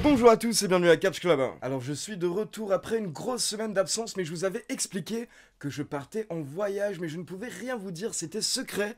Bonjour à tous et bienvenue à Catch Club. Alors je suis de retour après une grosse semaine d'absence, mais je vous avais expliqué que je partais en voyage, mais je ne pouvais rien vous dire, c'était secret.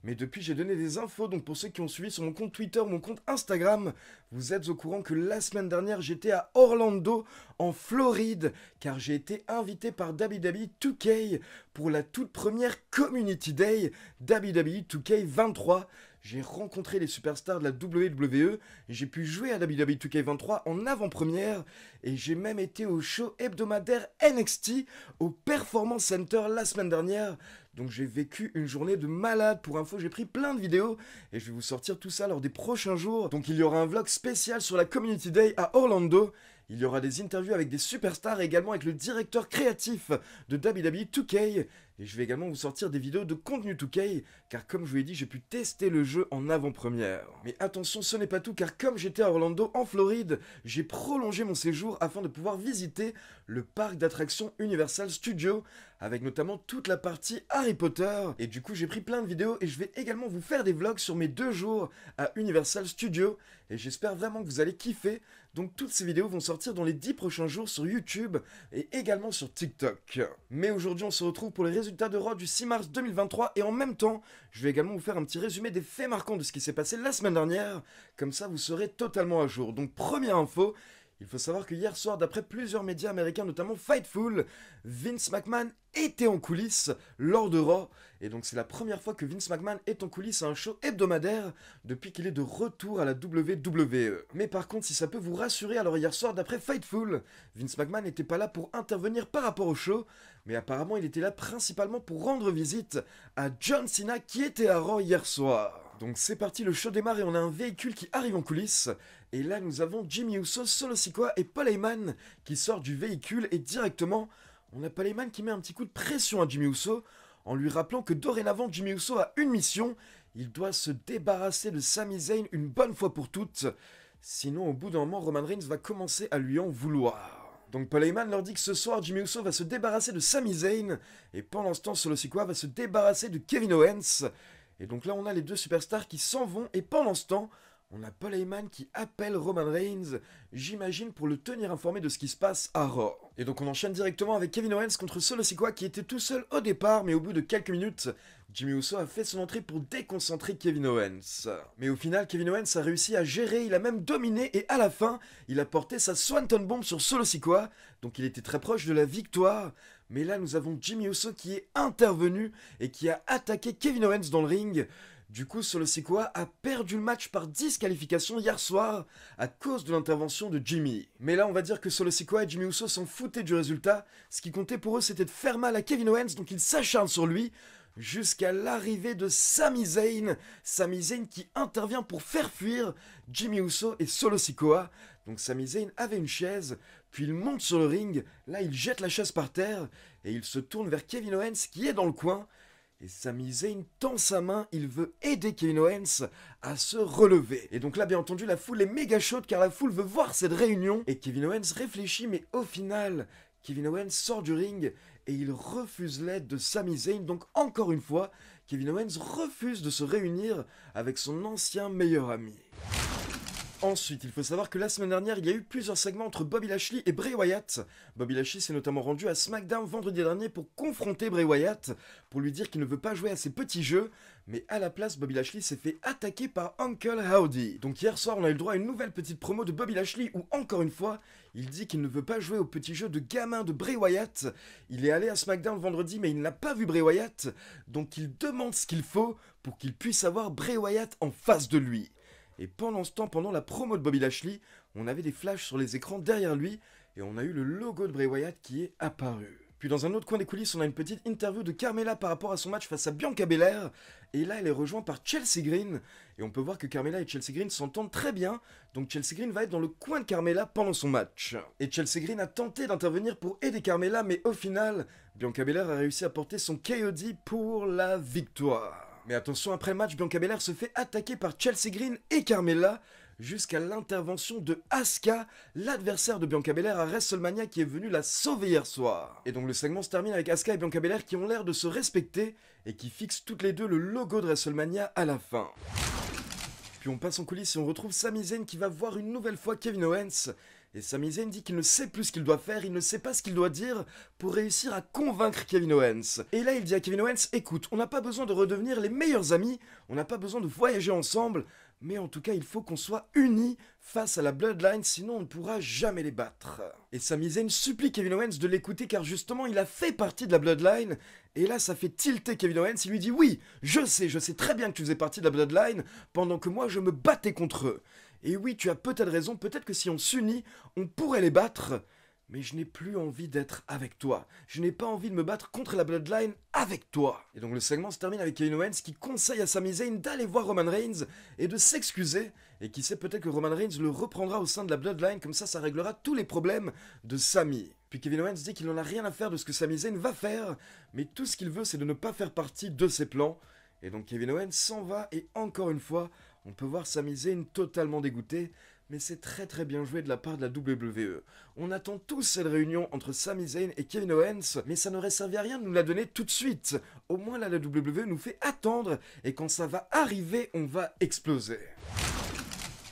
Mais depuis j'ai donné des infos, donc pour ceux qui ont suivi sur mon compte Twitter ou mon compte Instagram, vous êtes au courant que la semaine dernière j'étais à Orlando, en Floride, car j'ai été invité par WWE 2K pour la toute première Community Day WWE 2K23. J'ai rencontré les superstars de la WWE, j'ai pu jouer à WWE 2K23 en avant-première et j'ai même été au show hebdomadaire NXT au Performance Center la semaine dernière. Donc j'ai vécu une journée de malade. Pour info, j'ai pris plein de vidéos et je vais vous sortir tout ça lors des prochains jours. Donc il y aura un vlog spécial sur la Community Day à Orlando. Il y aura des interviews avec des superstars et également avec le directeur créatif de WWE 2K. Et je vais également vous sortir des vidéos de contenu 2K, car comme je vous l'ai dit, j'ai pu tester le jeu en avant-première. Mais attention, ce n'est pas tout, car comme j'étais à Orlando, en Floride, j'ai prolongé mon séjour afin de pouvoir visiter le parc d'attractions Universal Studios, avec notamment toute la partie Harry Potter. Et du coup, j'ai pris plein de vidéos et je vais également vous faire des vlogs sur mes 2 jours à Universal Studios. Et j'espère vraiment que vous allez kiffer. Donc toutes ces vidéos vont sortir dans les 10 prochains jours sur YouTube et également sur TikTok. Mais aujourd'hui, on se retrouve pour les résultats de Raw du 6 mars 2023 et en même temps, je vais également vous faire un petit résumé des faits marquants de ce qui s'est passé la semaine dernière. Comme ça, vous serez totalement à jour. Donc première info, il faut savoir que hier soir, d'après plusieurs médias américains, notamment Fightful, Vince McMahon était en coulisses lors de Raw. Et donc c'est la première fois que Vince McMahon est en coulisses à un show hebdomadaire depuis qu'il est de retour à la WWE. Mais par contre, si ça peut vous rassurer, alors hier soir, d'après Fightful, Vince McMahon n'était pas là pour intervenir par rapport au show, mais apparemment il était là principalement pour rendre visite à John Cena qui était à Raw hier soir. Donc c'est parti, le show démarre et on a un véhicule qui arrive en coulisses. Et là nous avons Jimmy Uso, Solo Sikoa et Paul Heyman qui sortent du véhicule et directement on a Paul Heyman qui met un petit coup de pression à Jimmy Uso en lui rappelant que dorénavant Jimmy Uso a une mission, il doit se débarrasser de Sami Zayn une bonne fois pour toutes, sinon au bout d'un moment Roman Reigns va commencer à lui en vouloir. Donc Paul Heyman leur dit que ce soir Jimmy Uso va se débarrasser de Sami Zayn et pendant ce temps Solo Sikoa va se débarrasser de Kevin Owens. Et donc là on a les 2 superstars qui s'en vont et pendant ce temps on a Paul Heyman qui appelle Roman Reigns, j'imagine pour le tenir informé de ce qui se passe à Raw. Et donc on enchaîne directement avec Kevin Owens contre Solo Sikoa qui était tout seul au départ, mais au bout de quelques minutes, Jimmy Uso a fait son entrée pour déconcentrer Kevin Owens. Mais au final, Kevin Owens a réussi à gérer, il a même dominé et à la fin, il a porté sa Swanton Bomb sur Solo Sikoa, donc il était très proche de la victoire. Mais là nous avons Jimmy Uso qui est intervenu et qui a attaqué Kevin Owens dans le ring. Du coup, Solo Sikoa a perdu le match par disqualification hier soir à cause de l'intervention de Jimmy. Mais là, on va dire que Solo Sikoa et Jimmy Uso s'en foutaient du résultat. Ce qui comptait pour eux, c'était de faire mal à Kevin Owens, donc ils s'acharnent sur lui jusqu'à l'arrivée de Sami Zayn. Sami Zayn qui intervient pour faire fuir Jimmy Uso et Solo Sikoa. Donc Sami Zayn avait une chaise, puis il monte sur le ring. Là, il jette la chaise par terre et il se tourne vers Kevin Owens qui est dans le coin. Et Sami Zayn tend sa main, il veut aider Kevin Owens à se relever. Et donc là, bien entendu, la foule est méga chaude car la foule veut voir cette réunion. Et Kevin Owens réfléchit, mais au final, Kevin Owens sort du ring et il refuse l'aide de Sami Zayn. Donc encore une fois, Kevin Owens refuse de se réunir avec son ancien meilleur ami. Ensuite, il faut savoir que la semaine dernière, il y a eu plusieurs segments entre Bobby Lashley et Bray Wyatt. Bobby Lashley s'est notamment rendu à SmackDown vendredi dernier pour confronter Bray Wyatt, pour lui dire qu'il ne veut pas jouer à ses petits jeux, mais à la place, Bobby Lashley s'est fait attaquer par Uncle Howdy. Donc hier soir, on a eu le droit à une nouvelle petite promo de Bobby Lashley où, encore une fois, il dit qu'il ne veut pas jouer au petit jeu de gamin de Bray Wyatt. Il est allé à SmackDown vendredi, mais il n'a pas vu Bray Wyatt, donc il demande ce qu'il faut pour qu'il puisse avoir Bray Wyatt en face de lui. Et pendant ce temps, pendant la promo de Bobby Lashley, on avait des flashs sur les écrans derrière lui et on a eu le logo de Bray Wyatt qui est apparu. Puis dans un autre coin des coulisses, on a une petite interview de Carmella par rapport à son match face à Bianca Belair. Et là, elle est rejointe par Chelsea Green. Et on peut voir que Carmella et Chelsea Green s'entendent très bien. Donc Chelsea Green va être dans le coin de Carmella pendant son match. Et Chelsea Green a tenté d'intervenir pour aider Carmella, mais au final, Bianca Belair a réussi à porter son KOD pour la victoire. Mais attention, après le match, Bianca Belair se fait attaquer par Chelsea Green et Carmella jusqu'à l'intervention de Asuka, l'adversaire de Bianca Belair à WrestleMania qui est venu la sauver hier soir. Et donc le segment se termine avec Asuka et Bianca Belair qui ont l'air de se respecter et qui fixent toutes les deux le logo de WrestleMania à la fin. Puis Puis on passe en coulisses et on retrouve Sami Zayn qui va voir une nouvelle fois Kevin Owens. Et Sami Zayn dit qu'il ne sait plus ce qu'il doit faire, il ne sait pas ce qu'il doit dire pour réussir à convaincre Kevin Owens. Et là il dit à Kevin Owens, écoute, on n'a pas besoin de redevenir les meilleurs amis, on n'a pas besoin de voyager ensemble, mais en tout cas il faut qu'on soit unis face à la Bloodline, sinon on ne pourra jamais les battre. Et Sami Zayn supplie Kevin Owens de l'écouter car justement il a fait partie de la Bloodline, et là ça fait tilter Kevin Owens, il lui dit oui, je sais très bien que tu faisais partie de la Bloodline, pendant que moi je me battais contre eux. Et oui, tu as peut-être raison, peut-être que si on s'unit, on pourrait les battre. Mais je n'ai plus envie d'être avec toi. Je n'ai pas envie de me battre contre la Bloodline avec toi. Et donc le segment se termine avec Kevin Owens qui conseille à Sami Zayn d'aller voir Roman Reigns et de s'excuser. Et qui sait, peut-être que Roman Reigns le reprendra au sein de la Bloodline, comme ça réglera tous les problèmes de Sami. Puis Kevin Owens dit qu'il n'en a rien à faire de ce que Sami Zayn va faire, mais tout ce qu'il veut c'est de ne pas faire partie de ses plans. Et donc Kevin Owens s'en va et encore une fois, on peut voir Sami Zayn totalement dégoûté, mais c'est très bien joué de la part de la WWE. On attend tous cette réunion entre Sami Zayn et Kevin Owens, mais ça n'aurait servi à rien de nous la donner tout de suite. Au moins là, la WWE nous fait attendre, et quand ça va arriver, on va exploser.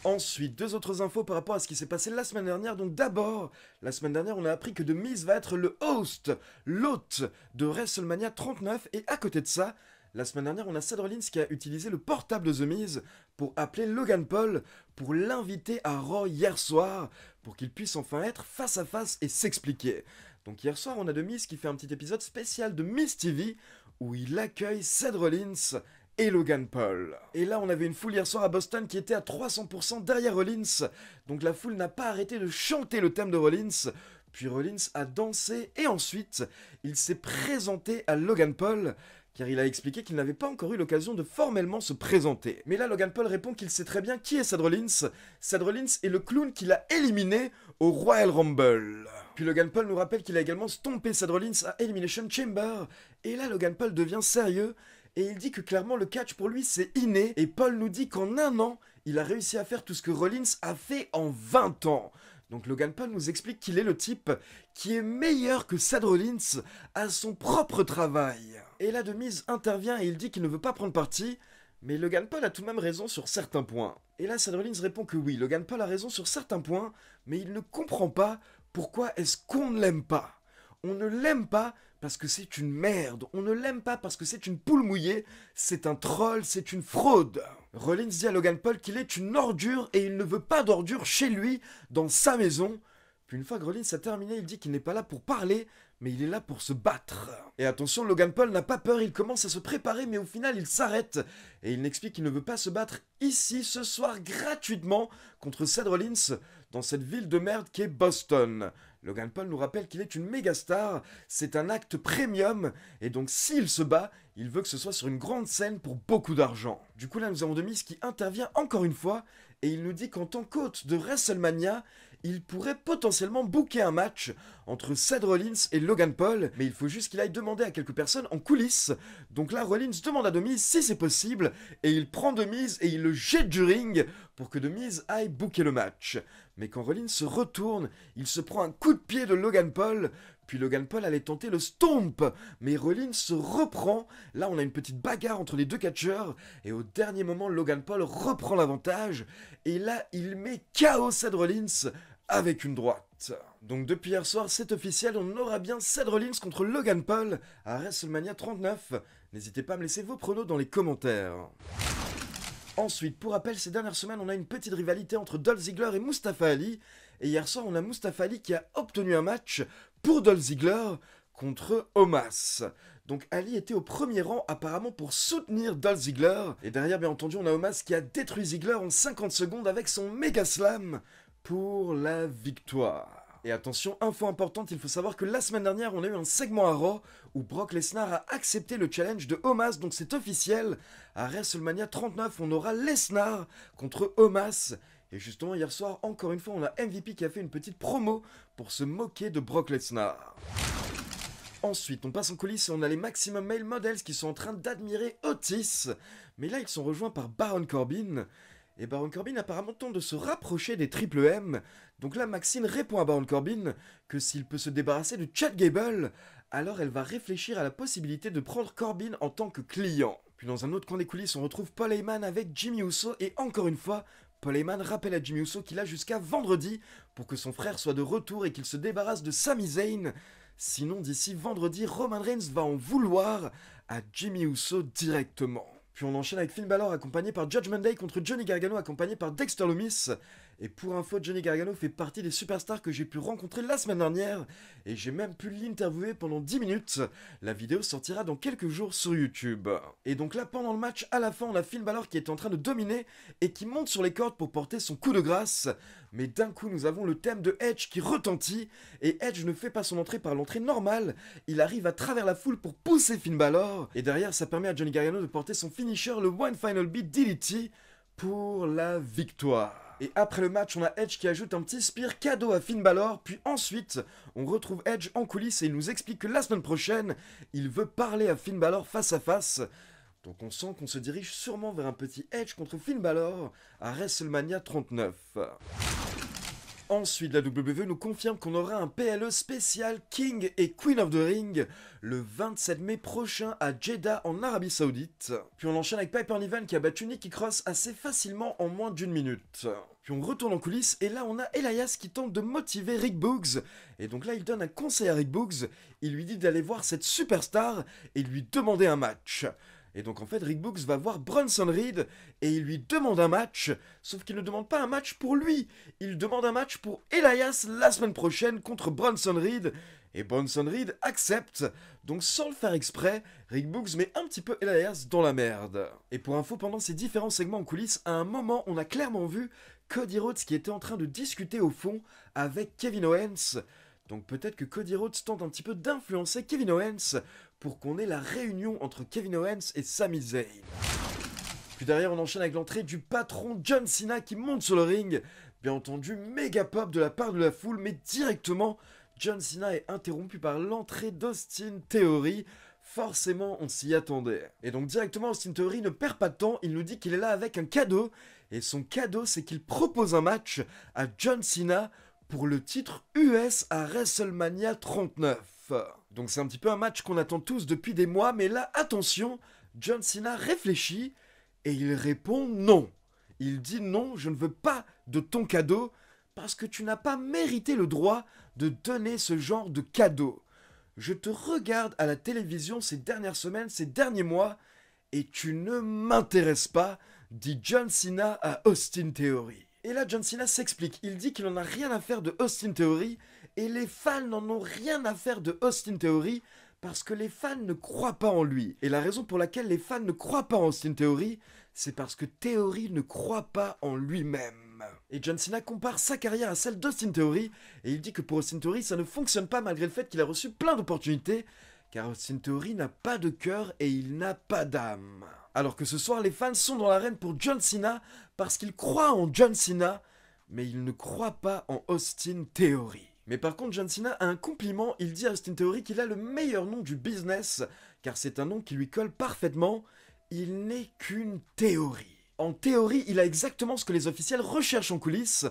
Ensuite, deux autres infos par rapport à ce qui s'est passé la semaine dernière. Donc d'abord, la semaine dernière, on a appris que The Miz va être le host, l'hôte de WrestleMania 39, et à côté de ça, la semaine dernière, on a Seth Rollins qui a utilisé le portable de The Miz pour appeler Logan Paul pour l'inviter à Raw hier soir pour qu'il puisse enfin être face à face et s'expliquer. Donc hier soir, on a The Miz qui fait un petit épisode spécial de Miz TV où il accueille Seth Rollins et Logan Paul. Et là, on avait une foule hier soir à Boston qui était à 300% derrière Rollins. Donc la foule n'a pas arrêté de chanter le thème de Rollins. Puis Rollins a dansé et ensuite, il s'est présenté à Logan Paul car il a expliqué qu'il n'avait pas encore eu l'occasion de formellement se présenter. Mais là, Logan Paul répond qu'il sait très bien qui est Seth Rollins. Seth Rollins est le clown qu'il a éliminé au Royal Rumble. Puis Logan Paul nous rappelle qu'il a également stompé Seth Rollins à Elimination Chamber. Et là, Logan Paul devient sérieux et il dit que clairement le catch pour lui c'est inné. Et Paul nous dit qu'en un an, il a réussi à faire tout ce que Rollins a fait en 20 ans. Donc Logan Paul nous explique qu'il est le type qui est meilleur que Seth Rollins à son propre travail. Et là, The Miz intervient et il dit qu'il ne veut pas prendre parti, mais Logan Paul a tout de même raison sur certains points. Et là, Seth Rollins répond que oui, Logan Paul a raison sur certains points, mais il ne comprend pas pourquoi est-ce qu'on ne l'aime pas. On ne l'aime pas parce que c'est une merde, on ne l'aime pas parce que c'est une poule mouillée, c'est un troll, c'est une fraude. Rollins dit à Logan Paul qu'il est une ordure et il ne veut pas d'ordure chez lui, dans sa maison. Puis une fois que Rollins a terminé, il dit qu'il n'est pas là pour parler, mais il est là pour se battre. Et attention, Logan Paul n'a pas peur, il commence à se préparer, mais au final il s'arrête. Et il n'explique qu'il ne veut pas se battre ici, ce soir, gratuitement, contre Seth Rollins, dans cette ville de merde qui est Boston. Logan Paul nous rappelle qu'il est une méga star, c'est un acte premium, et donc s'il se bat, il veut que ce soit sur une grande scène pour beaucoup d'argent. Du coup là nous avons The Miz qui intervient encore une fois, et il nous dit qu'en tant qu'hôte de WrestleMania, il pourrait potentiellement booker un match entre Seth Rollins et Logan Paul, mais il faut juste qu'il aille demander à quelques personnes en coulisses. Donc là, Rollins demande à The Miz si c'est possible, et il prend The Miz et il le jette du ring pour que The Miz aille booker le match. Mais quand Rollins se retourne, il se prend un coup de pied de Logan Paul, puis Logan Paul allait tenter le stomp, mais Rollins se reprend. Là, on a une petite bagarre entre les deux catcheurs, et au dernier moment, Logan Paul reprend l'avantage, et là, il met KO Seth Rollins avec une droite. Donc depuis hier soir, c'est officiel, on aura bien Seth Rollins contre Logan Paul à WrestleMania 39. N'hésitez pas à me laisser vos pronos dans les commentaires. Ensuite, pour rappel, ces dernières semaines, on a une petite rivalité entre Dolph Ziggler et Mustafa Ali. Et hier soir, on a Mustafa Ali qui a obtenu un match pour Dolph Ziggler contre Omos. Donc Ali était au premier rang apparemment pour soutenir Dolph Ziggler. Et derrière, bien entendu, on a Omos qui a détruit Ziggler en 50 secondes avec son méga slam pour la victoire. Et attention, info importante, il faut savoir que la semaine dernière, on a eu un segment à Raw où Brock Lesnar a accepté le challenge de Omos, donc c'est officiel. À WrestleMania 39, on aura Lesnar contre Omos. Et justement, hier soir, encore une fois, on a MVP qui a fait une petite promo pour se moquer de Brock Lesnar. Ensuite, on passe en coulisses et on a les Maximum Male Models qui sont en train d'admirer Otis. Mais là, ils sont rejoints par Baron Corbin. Et Baron Corbin apparemment tente de se rapprocher des Triple M. Donc là, Maxine répond à Baron Corbin que s'il peut se débarrasser de Chad Gable, alors elle va réfléchir à la possibilité de prendre Corbin en tant que client. Puis dans un autre coin des coulisses, on retrouve Paul Heyman avec Jimmy Uso et encore une fois, Paul Heyman rappelle à Jimmy Uso qu'il a jusqu'à vendredi pour que son frère soit de retour et qu'il se débarrasse de Sami Zayn. Sinon, d'ici vendredi, Roman Reigns va en vouloir à Jimmy Uso directement. Puis on enchaîne avec Finn Balor accompagné par Judgment Day contre Johnny Gargano accompagné par Dexter Lumis. Et pour info, Johnny Gargano fait partie des superstars que j'ai pu rencontrer la semaine dernière et j'ai même pu l'interviewer pendant 10 minutes. La vidéo sortira dans quelques jours sur YouTube. Et donc là, pendant le match, à la fin, on a Finn Balor qui est en train de dominer et qui monte sur les cordes pour porter son coup de grâce. Mais d'un coup, nous avons le thème de Edge qui retentit et Edge ne fait pas son entrée par l'entrée normale. Il arrive à travers la foule pour pousser Finn Balor. Et derrière, ça permet à Johnny Gargano de porter son finisher, le One Final Beat DDT, pour la victoire. Et après le match, on a Edge qui ajoute un petit spear cadeau à Finn Balor, puis ensuite, on retrouve Edge en coulisses et il nous explique que la semaine prochaine, il veut parler à Finn Balor face à face. Donc on sent qu'on se dirige sûrement vers un petit Edge contre Finn Balor à WrestleMania 39. Ensuite, la WWE nous confirme qu'on aura un PLE spécial King et Queen of the Ring le 27 mai prochain à Jeddah en Arabie Saoudite. Puis on enchaîne avec Piper Niven qui a battu Nikki Cross assez facilement en moins d'1 minute. Puis on retourne en coulisses et là on a Elias qui tente de motiver Rick Boogs. Et donc là il donne un conseil à Rick Boogs, il lui dit d'aller voir cette superstar et lui demander un match. Et donc en fait Rick Boogs va voir Bronson Reed et il lui demande un match, sauf qu'il ne demande pas un match pour lui, il demande un match pour Elias la semaine prochaine contre Bronson Reed. Et Bronson Reed accepte, donc sans le faire exprès, Rick Boogs met un petit peu Elias dans la merde. Et pour info, pendant ces différents segments en coulisses, à un moment on a clairement vu Cody Rhodes qui était en train de discuter au fond avec Kevin Owens. Donc peut-être que Cody Rhodes tente un petit peu d'influencer Kevin Owens pour qu'on ait la réunion entre Kevin Owens et Sami Zayn. Puis derrière on enchaîne avec l'entrée du patron John Cena qui monte sur le ring. Bien entendu, méga pop de la part de la foule, mais directement John Cena est interrompu par l'entrée d'Austin Theory. Forcément on s'y attendait. Et donc directement Austin Theory ne perd pas de temps, il nous dit qu'il est là avec un cadeau. Et son cadeau c'est qu'il propose un match à John Cena pour le titre US à WrestleMania 39. Donc c'est un petit peu un match qu'on attend tous depuis des mois, mais là, attention, John Cena réfléchit et il répond non. Il dit non, je ne veux pas de ton cadeau parce que tu n'as pas mérité le droit de donner ce genre de cadeau. Je te regarde à la télévision ces dernières semaines, ces derniers mois, et tu ne m'intéresses pas, dit John Cena à Austin Theory. Et là, John Cena s'explique. Il dit qu'il n'en a rien à faire de Austin Theory et les fans n'en ont rien à faire de Austin Theory parce que les fans ne croient pas en lui. Et la raison pour laquelle les fans ne croient pas en Austin Theory, c'est parce que Theory ne croit pas en lui-même. Et John Cena compare sa carrière à celle d'Austin Theory et il dit que pour Austin Theory, ça ne fonctionne pas malgré le fait qu'il a reçu plein d'opportunités car Austin Theory n'a pas de cœur et il n'a pas d'âme. Alors que ce soir, les fans sont dans l'arène pour John Cena parce qu'ils croient en John Cena, mais ils ne croient pas en Austin Theory. Mais par contre, John Cena a un compliment, il dit à Austin Theory qu'il a le meilleur nom du business, car c'est un nom qui lui colle parfaitement, il n'est qu'une théorie. En théorie, il a exactement ce que les officiels recherchent en coulisses,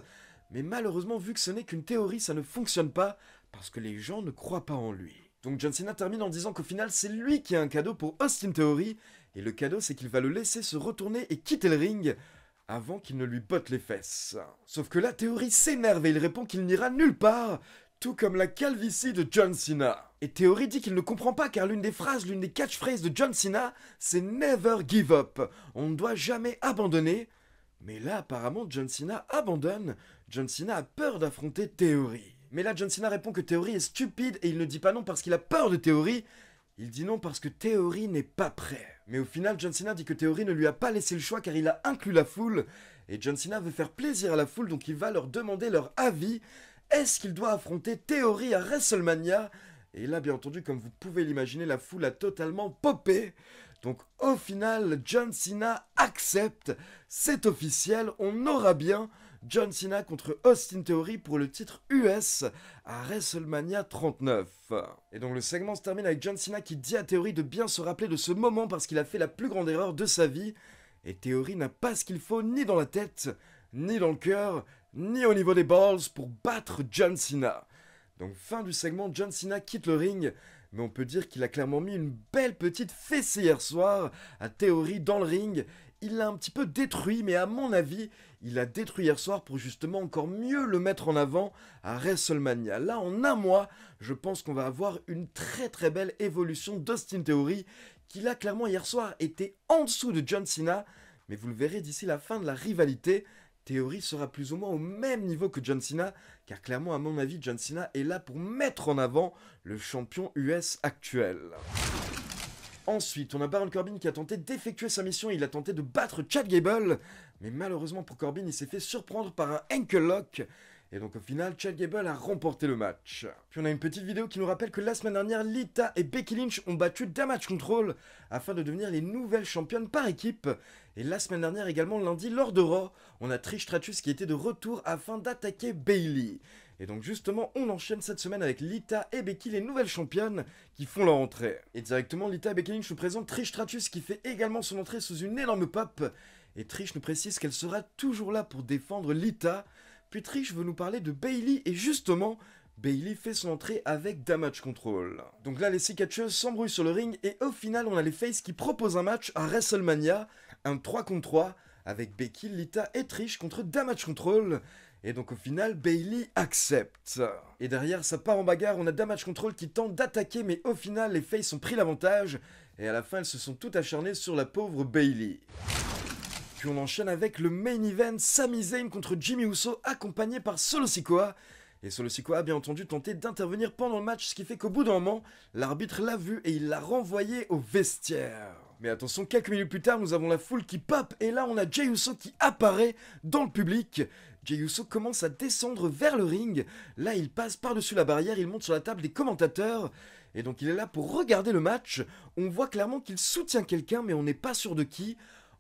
mais malheureusement, vu que ce n'est qu'une théorie, ça ne fonctionne pas, parce que les gens ne croient pas en lui. Donc John Cena termine en disant qu'au final, c'est lui qui a un cadeau pour Austin Theory, et le cadeau, c'est qu'il va le laisser se retourner et quitter le ring avant qu'il ne lui botte les fesses. Sauf que la Theory s'énerve et il répond qu'il n'ira nulle part, tout comme la calvitie de John Cena. Et Theory dit qu'il ne comprend pas car l'une des catchphrases de John Cena, c'est « Never give up ». On ne doit jamais abandonner. Mais là, apparemment, John Cena abandonne. John Cena a peur d'affronter Theory. Mais là, John Cena répond que Theory est stupide et il ne dit pas non parce qu'il a peur de Theory. Il dit non parce que Theory n'est pas prêt. Mais au final, John Cena dit que Theory ne lui a pas laissé le choix car il a inclus la foule. Et John Cena veut faire plaisir à la foule, donc il va leur demander leur avis. Est-ce qu'il doit affronter Theory à WrestleMania? Et là, bien entendu, comme vous pouvez l'imaginer, la foule a totalement popé. Donc au final, John Cena accepte. C'est officiel, on aura bien John Cena contre Austin Theory pour le titre US à WrestleMania 39. Et donc le segment se termine avec John Cena qui dit à Theory de bien se rappeler de ce moment parce qu'il a fait la plus grande erreur de sa vie. Et Theory n'a pas ce qu'il faut ni dans la tête, ni dans le cœur, ni au niveau des balls pour battre John Cena. Donc fin du segment, John Cena quitte le ring, mais on peut dire qu'il a clairement mis une belle petite fessée hier soir à Theory dans le ring. Il l'a un petit peu détruit, mais à mon avis, il l'a détruit hier soir pour justement encore mieux le mettre en avant à WrestleMania. Là, en un mois, je pense qu'on va avoir une très belle évolution d'Austin Theory, qui là, clairement, hier soir, était en dessous de John Cena, mais vous le verrez d'ici la fin de la rivalité, Theory sera plus ou moins au même niveau que John Cena, car clairement, à mon avis, John Cena est là pour mettre en avant le champion US actuel. Ensuite, on a Baron Corbin qui a tenté d'effectuer sa mission, il a tenté de battre Chad Gable, mais malheureusement pour Corbin, il s'est fait surprendre par un ankle lock, et donc au final, Chad Gable a remporté le match. Puis on a une petite vidéo qui nous rappelle que la semaine dernière, Lita et Becky Lynch ont battu Damage Control afin de devenir les nouvelles championnes par équipe. Et la semaine dernière également, lundi, lors de Raw, on a Trish Stratus qui était de retour afin d'attaquer Bayley. Et donc justement, on enchaîne cette semaine avec Lita et Becky, les nouvelles championnes, qui font leur entrée. Et directement, Lita et Becky Lynch nous présentent Trish Stratus qui fait également son entrée sous une énorme pop. Et Trish nous précise qu'elle sera toujours là pour défendre Lita. Puis Trish veut nous parler de Bayley et justement, Bayley fait son entrée avec Damage Control. Donc là, les six catcheuses s'embrouillent sur le ring et au final, on a les Faces qui proposent un match à WrestleMania, un 3 contre 3, avec Becky, Lita et Trish contre Damage Control. Et donc au final, Bayley accepte. Et derrière, ça part en bagarre, on a Damage Control qui tente d'attaquer, mais au final, les Faces ont pris l'avantage. Et à la fin, elles se sont toutes acharnées sur la pauvre Bayley. Puis on enchaîne avec le main event, Sami Zayn contre Jimmy Uso, accompagné par Solo Sikoa. Et Solo Sikoa a bien entendu tenté d'intervenir pendant le match, ce qui fait qu'au bout d'un moment, l'arbitre l'a vu et il l'a renvoyé au vestiaire. Mais attention, quelques minutes plus tard, nous avons la foule qui pop, et là on a Jey Uso qui apparaît dans le public. Jey Uso commence à descendre vers le ring, là il passe par-dessus la barrière, il monte sur la table des commentateurs, et donc il est là pour regarder le match. On voit clairement qu'il soutient quelqu'un, mais on n'est pas sûr de qui.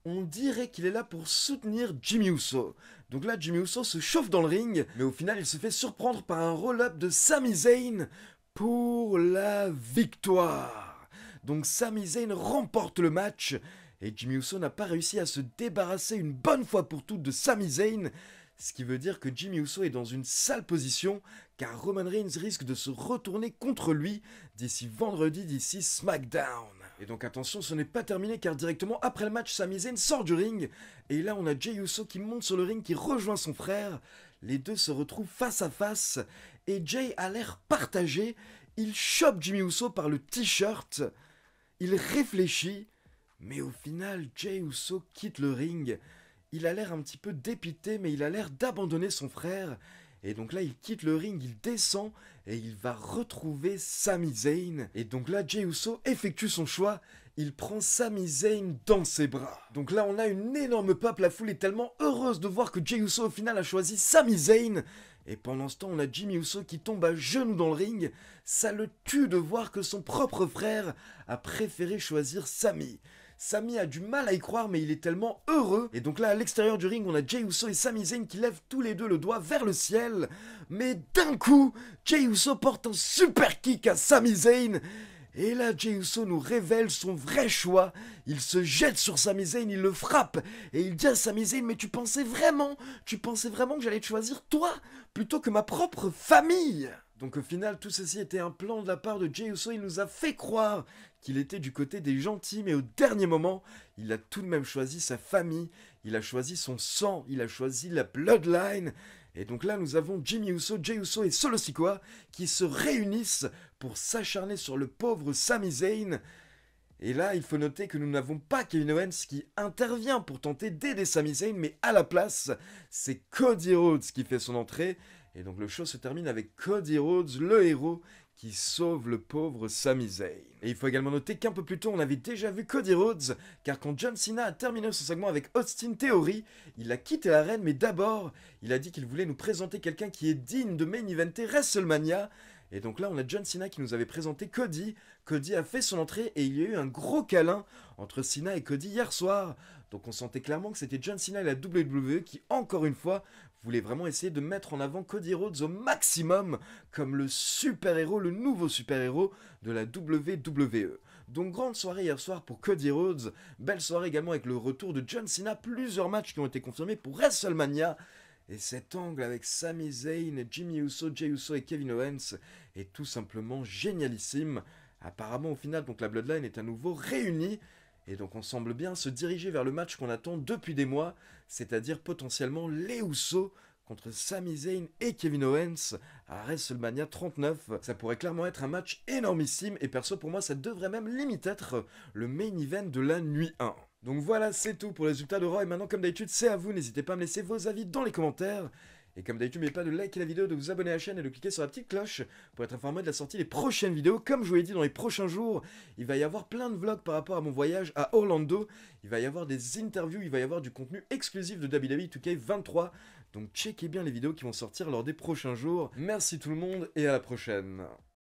On dirait qu'il est là pour soutenir Jimmy Uso. Donc là, Jimmy Uso se chauffe dans le ring, mais au final, il se fait surprendre par un roll-up de Sami Zayn pour la victoire. Donc Sami Zayn remporte le match, et Jimmy Uso n'a pas réussi à se débarrasser une bonne fois pour toutes de Sami Zayn, ce qui veut dire que Jimmy Uso est dans une sale position, car Roman Reigns risque de se retourner contre lui d'ici vendredi, d'ici SmackDown. Et donc attention, ce n'est pas terminé car directement après le match, Sami Zayn sort du ring. Et là, on a Jey Uso qui monte sur le ring, qui rejoint son frère. Les deux se retrouvent face à face. Et Jey a l'air partagé. Il chope Jimmy Uso par le t-shirt. Il réfléchit. Mais au final, Jey Uso quitte le ring. Il a l'air un petit peu dépité, mais il a l'air d'abandonner son frère. Et donc là, il quitte le ring, il descend et il va retrouver Sami Zayn. Et donc là, Jey Uso effectue son choix. Il prend Sami Zayn dans ses bras. Donc là, on a une énorme pop. La foule est tellement heureuse de voir que Jey Uso au final a choisi Sami Zayn. Et pendant ce temps, on a Jimmy Uso qui tombe à genoux dans le ring. Ça le tue de voir que son propre frère a préféré choisir Sami. Sami a du mal à y croire, mais il est tellement heureux. Et donc là, à l'extérieur du ring, on a Jey Uso et Sami Zayn qui lèvent tous les deux le doigt vers le ciel. Mais d'un coup, Jey Uso porte un super kick à Sami Zayn. Et là, Jey Uso nous révèle son vrai choix. Il se jette sur Sami Zayn, il le frappe. Et il dit à Sami Zayn, mais tu pensais vraiment que j'allais te choisir toi, plutôt que ma propre famille? Donc au final, tout ceci était un plan de la part de Jey Uso. Il nous a fait croire qu'il était du côté des gentils, mais au dernier moment, il a tout de même choisi sa famille, il a choisi son sang, il a choisi la bloodline. Et donc là, nous avons Jimmy Uso, Jey Uso et Solo Sikoa qui se réunissent pour s'acharner sur le pauvre Sami Zayn. Et là, il faut noter que nous n'avons pas Kevin Owens qui intervient pour tenter d'aider Sami Zayn, mais à la place, c'est Cody Rhodes qui fait son entrée. Et donc le show se termine avec Cody Rhodes, le héros, qui sauve le pauvre Sami Zayn. Et il faut également noter qu'un peu plus tôt, on avait déjà vu Cody Rhodes, car quand John Cena a terminé son segment avec Austin Theory, il a quitté l'arène, mais d'abord, il a dit qu'il voulait nous présenter quelqu'un qui est digne de main eventer WrestleMania. Et donc là, on a John Cena qui nous avait présenté Cody. Cody a fait son entrée et il y a eu un gros câlin entre Cena et Cody hier soir. Donc on sentait clairement que c'était John Cena et la WWE qui, encore une fois, voulait vraiment essayer de mettre en avant Cody Rhodes au maximum comme le super-héros, le nouveau super-héros de la WWE. Donc grande soirée hier soir pour Cody Rhodes, belle soirée également avec le retour de John Cena, plusieurs matchs qui ont été confirmés pour WrestleMania. Et cet angle avec Sami Zayn, Jimmy Uso, Jey Uso et Kevin Owens est tout simplement génialissime. Apparemment au final donc la Bloodline est à nouveau réunie et donc on semble bien se diriger vers le match qu'on attend depuis des mois, c'est-à-dire potentiellement les Usos contre Sami Zayn et Kevin Owens à WrestleMania 39. Ça pourrait clairement être un match énormissime et perso pour moi ça devrait même limite être le main event de la nuit 1. Donc voilà, c'est tout pour les résultats de Raw et maintenant comme d'habitude c'est à vous, n'hésitez pas à me laisser vos avis dans les commentaires. Et comme d'habitude, n'oubliez pas de liker la vidéo, de vous abonner à la chaîne et de cliquer sur la petite cloche pour être informé de la sortie des prochaines vidéos. Comme je vous l'ai dit, dans les prochains jours, il va y avoir plein de vlogs par rapport à mon voyage à Orlando. Il va y avoir des interviews, il va y avoir du contenu exclusif de WWE 2K23. Donc checkez bien les vidéos qui vont sortir lors des prochains jours. Merci tout le monde et à la prochaine.